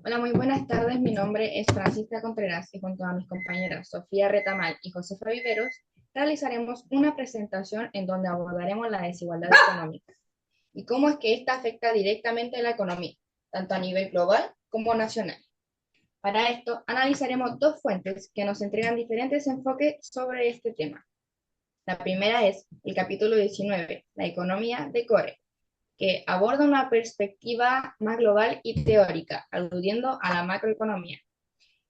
Hola, muy buenas tardes. Mi nombre es Francisca Contreras y junto a mis compañeras Sofía Retamal y Josefa Viveros realizaremos una presentación en donde abordaremos la desigualdad económica y cómo es que esta afecta directamente a la economía, tanto a nivel global como nacional. Para esto, analizaremos dos fuentes que nos entregan diferentes enfoques sobre este tema. La primera es el capítulo 19, la economía de Core, que aborda una perspectiva más global y teórica, aludiendo a la macroeconomía.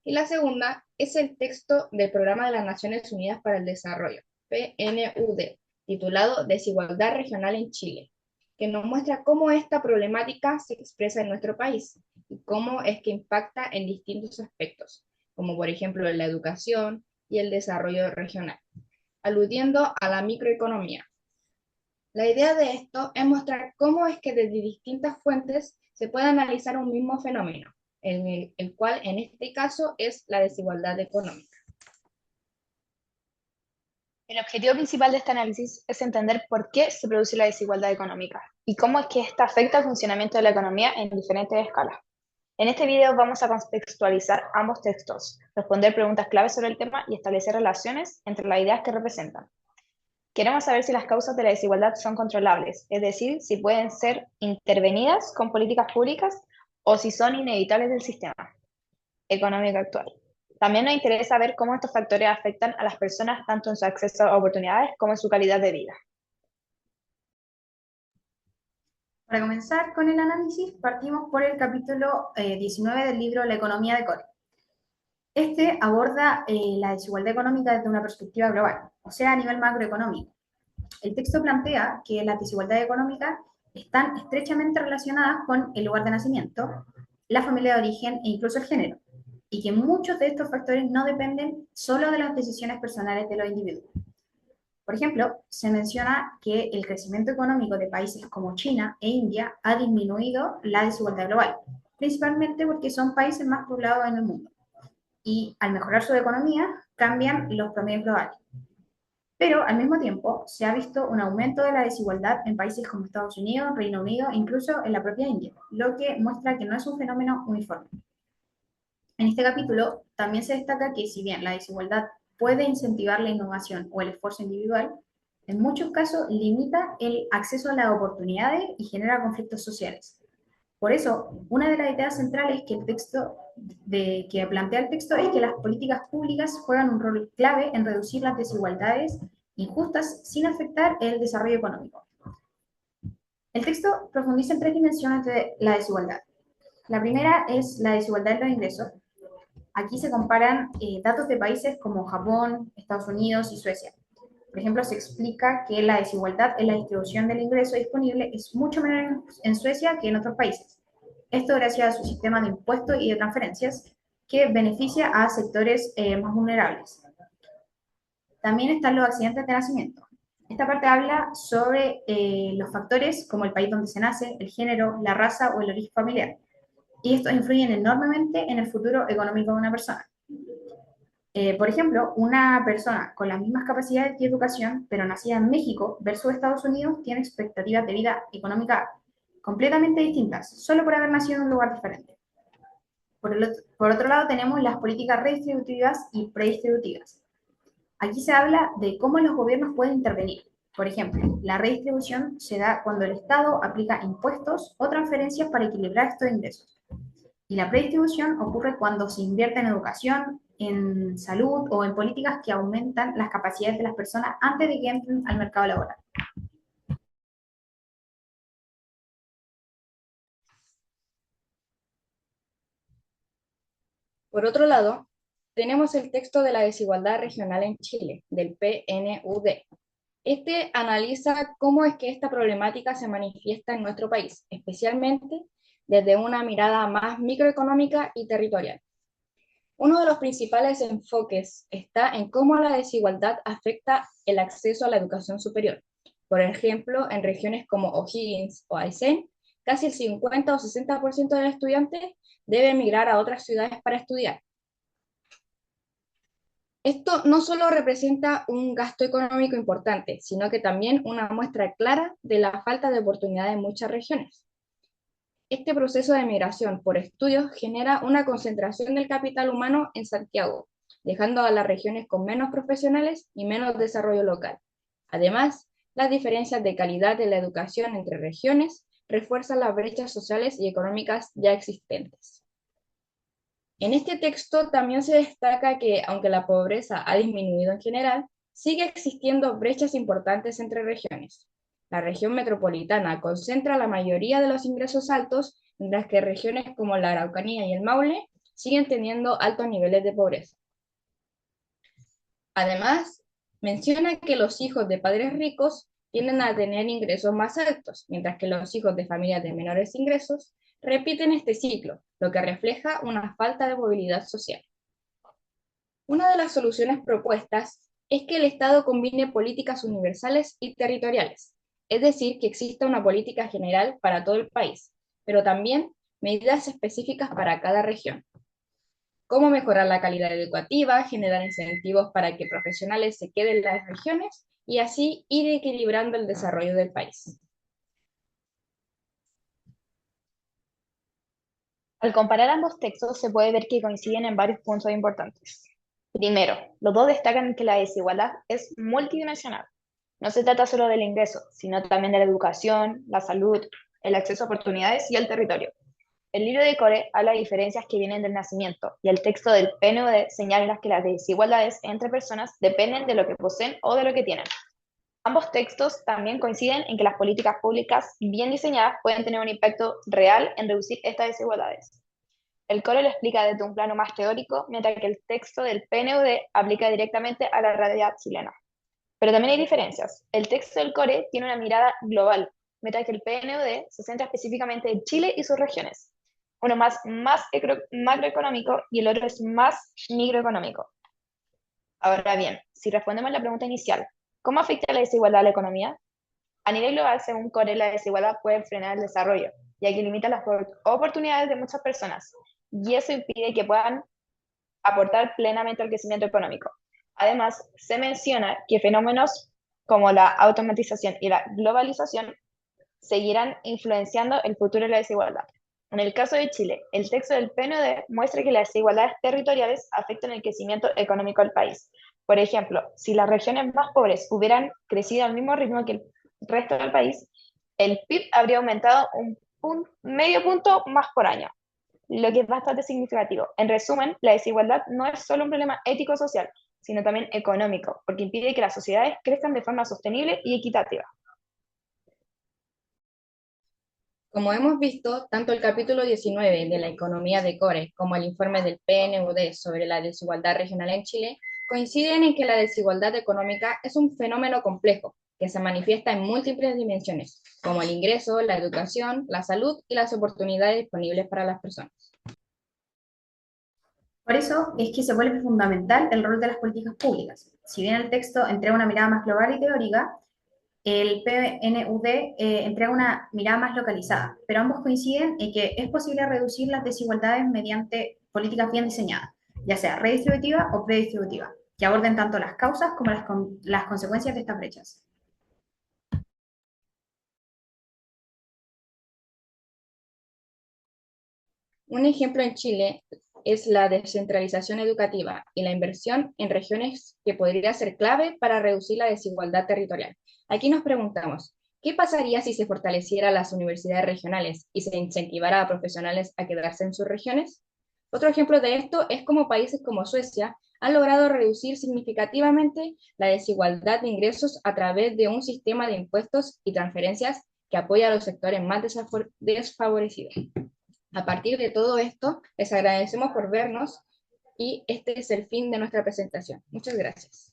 Y la segunda es el texto del Programa de las Naciones Unidas para el Desarrollo, PNUD, titulado Desigualdad Regional en Chile, que nos muestra cómo esta problemática se expresa en nuestro país y cómo es que impacta en distintos aspectos, como por ejemplo la educación y el desarrollo regional, aludiendo a la microeconomía. La idea de esto es mostrar cómo es que desde distintas fuentes se puede analizar un mismo fenómeno, el cual en este caso es la desigualdad económica. El objetivo principal de este análisis es entender por qué se produce la desigualdad económica y cómo es que esta afecta al funcionamiento de la economía en diferentes escalas. En este video vamos a contextualizar ambos textos, responder preguntas claves sobre el tema y establecer relaciones entre las ideas que representan. Queremos saber si las causas de la desigualdad son controlables, es decir, si pueden ser intervenidas con políticas públicas o si son inevitables del sistema económico actual. También nos interesa ver cómo estos factores afectan a las personas tanto en su acceso a oportunidades como en su calidad de vida. Para comenzar con el análisis, partimos por el capítulo 19 del libro La economía de Core. Este aborda la desigualdad económica desde una perspectiva global, o sea, a nivel macroeconómico. El texto plantea que las desigualdades económicas están estrechamente relacionadas con el lugar de nacimiento, la familia de origen e incluso el género, y que muchos de estos factores no dependen solo de las decisiones personales de los individuos. Por ejemplo, se menciona que el crecimiento económico de países como China e India ha disminuido la desigualdad global, principalmente porque son países más poblados en el mundo. Y al mejorar su economía, cambian los promedios globales. Pero al mismo tiempo, se ha visto un aumento de la desigualdad en países como Estados Unidos, Reino Unido e incluso en la propia India, lo que muestra que no es un fenómeno uniforme. En este capítulo también se destaca que si bien la desigualdad puede incentivar la innovación o el esfuerzo individual, en muchos casos limita el acceso a las oportunidades y genera conflictos sociales. Por eso, una de las ideas centrales que plantea el texto es que las políticas públicas juegan un rol clave en reducir las desigualdades injustas sin afectar el desarrollo económico. El texto profundiza en tres dimensiones de la desigualdad. La primera es la desigualdad en los ingresos. Aquí se comparan datos de países como Japón, Estados Unidos y Suecia. Por ejemplo, se explica que la desigualdad en la distribución del ingreso disponible es mucho menor en Suecia que en otros países. Esto gracias a su sistema de impuestos y de transferencias que beneficia a sectores más vulnerables. También están los accidentes de nacimiento. Esta parte habla sobre los factores como el país donde se nace, el género, la raza o el origen familiar. Y estos influyen enormemente en el futuro económico de una persona. Por ejemplo, una persona con las mismas capacidades y educación, pero nacida en México versus Estados Unidos, tiene expectativas de vida económica completamente distintas, solo por haber nacido en un lugar diferente. Por otro lado, tenemos las políticas redistributivas y predistributivas. Aquí se habla de cómo los gobiernos pueden intervenir. Por ejemplo, la redistribución se da cuando el Estado aplica impuestos o transferencias para equilibrar estos ingresos. Y la predistribución ocurre cuando se invierte en educación, en salud o en políticas que aumentan las capacidades de las personas antes de que entren al mercado laboral. Por otro lado, tenemos el texto de la desigualdad regional en Chile, del PNUD. Este analiza cómo es que esta problemática se manifiesta en nuestro país, especialmente desde una mirada más microeconómica y territorial. Uno de los principales enfoques está en cómo la desigualdad afecta el acceso a la educación superior. Por ejemplo, en regiones como O'Higgins o Aysén, casi el 50 o 60% de los estudiantes deben migrar a otras ciudades para estudiar. Esto no solo representa un gasto económico importante, sino que también una muestra clara de la falta de oportunidad en muchas regiones. Este proceso de migración por estudios genera una concentración del capital humano en Santiago, dejando a las regiones con menos profesionales y menos desarrollo local. Además, las diferencias de calidad de la educación entre regiones refuerzan las brechas sociales y económicas ya existentes. En este texto también se destaca que, aunque la pobreza ha disminuido en general, sigue existiendo brechas importantes entre regiones. La región metropolitana concentra la mayoría de los ingresos altos, mientras que regiones como la Araucanía y el Maule siguen teniendo altos niveles de pobreza. Además, menciona que los hijos de padres ricos tienden a tener ingresos más altos, mientras que los hijos de familias de menores ingresos repiten este ciclo, lo que refleja una falta de movilidad social. Una de las soluciones propuestas es que el Estado combine políticas universales y territoriales, es decir, que exista una política general para todo el país, pero también medidas específicas para cada región. Cómo mejorar la calidad educativa, generar incentivos para que profesionales se queden en las regiones y así ir equilibrando el desarrollo del país. Al comparar ambos textos se puede ver que coinciden en varios puntos importantes. Primero, los dos destacan que la desigualdad es multidimensional. No se trata solo del ingreso, sino también de la educación, la salud, el acceso a oportunidades y el territorio. El libro de Core habla de diferencias que vienen del nacimiento y el texto del PNUD señala que las desigualdades entre personas dependen de lo que poseen o de lo que tienen. Ambos textos también coinciden en que las políticas públicas bien diseñadas pueden tener un impacto real en reducir estas desigualdades. El Core lo explica desde un plano más teórico, mientras que el texto del PNUD aplica directamente a la realidad chilena. Pero también hay diferencias. El texto del Core tiene una mirada global, mientras que el PNUD se centra específicamente en Chile y sus regiones. Uno más macroeconómico y el otro es más microeconómico. Ahora bien, si respondemos a la pregunta inicial, ¿cómo afecta la desigualdad a la economía? A nivel global, según Core, la desigualdad puede frenar el desarrollo, ya que limita las oportunidades de muchas personas, y eso impide que puedan aportar plenamente al crecimiento económico. Además, se menciona que fenómenos como la automatización y la globalización seguirán influenciando el futuro de la desigualdad. En el caso de Chile, el texto del PNUD muestra que las desigualdades territoriales afectan el crecimiento económico del país. Por ejemplo, si las regiones más pobres hubieran crecido al mismo ritmo que el resto del país, el PIB habría aumentado medio punto más por año, lo que es bastante significativo. En resumen, la desigualdad no es solo un problema ético-social, sino también económico, porque impide que las sociedades crezcan de forma sostenible y equitativa. Como hemos visto, tanto el capítulo 19 de la economía de Core como el informe del PNUD sobre la desigualdad regional en Chile coinciden en que la desigualdad económica es un fenómeno complejo que se manifiesta en múltiples dimensiones, como el ingreso, la educación, la salud y las oportunidades disponibles para las personas. Por eso es que se vuelve fundamental el rol de las políticas públicas. Si bien el texto entrega una mirada más global y teórica, el PNUD entrega una mirada más localizada, pero ambos coinciden en que es posible reducir las desigualdades mediante políticas bien diseñadas, ya sea redistributiva o predistributiva, que aborden tanto las causas como las consecuencias de estas brechas. Un ejemplo en Chile es la descentralización educativa y la inversión en regiones que podría ser clave para reducir la desigualdad territorial. Aquí nos preguntamos, ¿qué pasaría si se fortalecieran las universidades regionales y se incentivara a profesionales a quedarse en sus regiones? Otro ejemplo de esto es cómo países como Suecia han logrado reducir significativamente la desigualdad de ingresos a través de un sistema de impuestos y transferencias que apoya a los sectores más desfavorecidos. A partir de todo esto, les agradecemos por vernos y este es el fin de nuestra presentación. Muchas gracias.